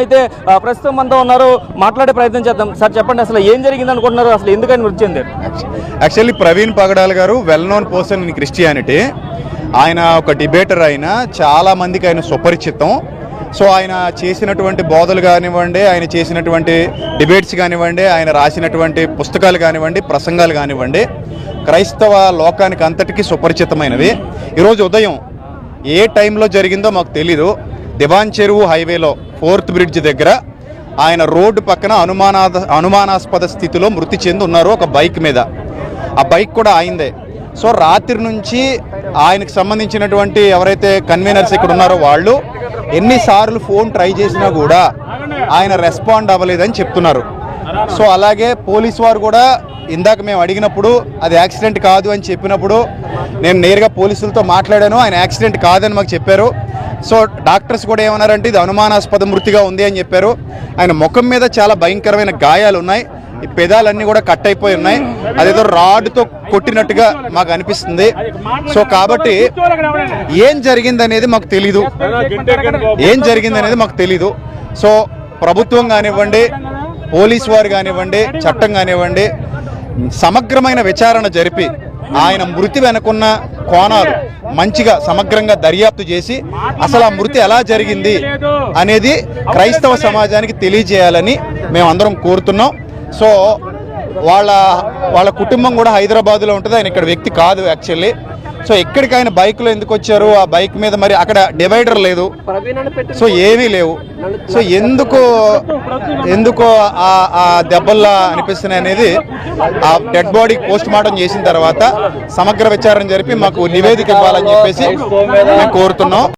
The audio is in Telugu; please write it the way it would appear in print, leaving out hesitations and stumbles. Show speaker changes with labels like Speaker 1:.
Speaker 1: అయితే ప్రస్తుతం మనతో ఉన్నారు, మాట్లాడే ప్రయత్నం చేద్దాం. సార్ చెప్పండి, అసలు ఏం జరిగింది అనుకుంటున్నారు, అసలు ఎందుకని మృతి చెందారు?
Speaker 2: యాక్చువల్లీ ప్రవీణ్ పగడాల్ గారు well known person in Christianity. ఆయన ఒక డిబేటర్, ఆయన చాలా మందికి ఆయన సుపరిచితం. సో ఆయన చేసినటువంటి బోధలు కానివ్వండి, ఆయన చేసినటువంటి డిబేట్స్ కానివ్వండి, ఆయన రాసినటువంటి పుస్తకాలు కానివ్వండి, ప్రసంగాలు కానివ్వండి, క్రైస్తవ లోకానికి అంతటికీ సుపరిచితమైనవి. ఈరోజు ఉదయం ఏ టైంలో జరిగిందో మాకు తెలీదు. దివాన్ చెరువు హైవేలో 4th బ్రిడ్జ్ దగ్గర ఆయన రోడ్డు పక్కన అనుమానాస్పద స్థితిలో మృతి చెంది ఉన్నారు ఒక బైక్ మీద. ఆ బైక్ కూడా ఆయిందే. సో రాత్రి నుంచి ఆయనకు సంబంధించినటువంటి ఎవరైతే కన్వీనర్స్ ఇక్కడ ఉన్నారో వాళ్ళు ఎన్నిసార్లు ఫోన్ ట్రై చేసినా కూడా ఆయన రెస్పాండ్ అవ్వలేదని చెప్తున్నారు. సో అలాగే పోలీసు వారు కూడా ఇందాక మేము అడిగినప్పుడు అది యాక్సిడెంట్ కాదు అని చెప్పినప్పుడు నేను నేరుగా పోలీసులతో మాట్లాడాను. ఆయన యాక్సిడెంట్ కాదని మాకు చెప్పారు. సో డాక్టర్స్ కూడా ఏమన్నారంటే ఇది అనుమానాస్పద మృతిగా ఉంది అని చెప్పారు. ఆయన ముఖం మీద చాలా భయంకరమైన గాయాలు ఉన్నాయి. ఈ పెదాలన్నీ కూడా కట్ అయిపోయి ఉన్నాయి. అదేదో రాడ్తో కొట్టినట్టుగా మాకు అనిపిస్తుంది. సో కాబట్టి ఏం జరిగిందనేది మాకు తెలీదు. సో ప్రభుత్వం కానివ్వండి, పోలీసు వారు కానివ్వండి, చట్టం కానివ్వండి, సమగ్రమైన విచారణ జరిపి ఆయన మృతి వెనుకున్న కోణాలు మంచిగా సమగ్రంగా దర్యాప్తు చేసి అసలు ఆ మృతి ఎలా జరిగింది అనేది క్రైస్తవ సమాజానికి తెలియజేయాలని మేమందరం కోరుతున్నాం. సో వాళ్ళ కుటుంబం కూడా హైదరాబాద్లో ఉంటుంది. ఆయన ఇక్కడ వ్యక్తి కాదు యాక్చువల్లీ. సో ఎక్కడికి ఆయన బైక్లో ఎందుకు వచ్చారు? ఆ బైక్ మీద మరి అక్కడ డివైడర్ లేదు, సో ఏమీ లేవు. సో ఎందుకు ఆ దెబ్బల్లా అనిపిస్తున్నాయి అనేది ఆ డెడ్ బాడీ పోస్ట్ మార్టం చేసిన తర్వాత సమగ్ర విచారణ జరిపి మాకు నివేదిక ఇవ్వాలని చెప్పేసి మేము కోరుతున్నాం.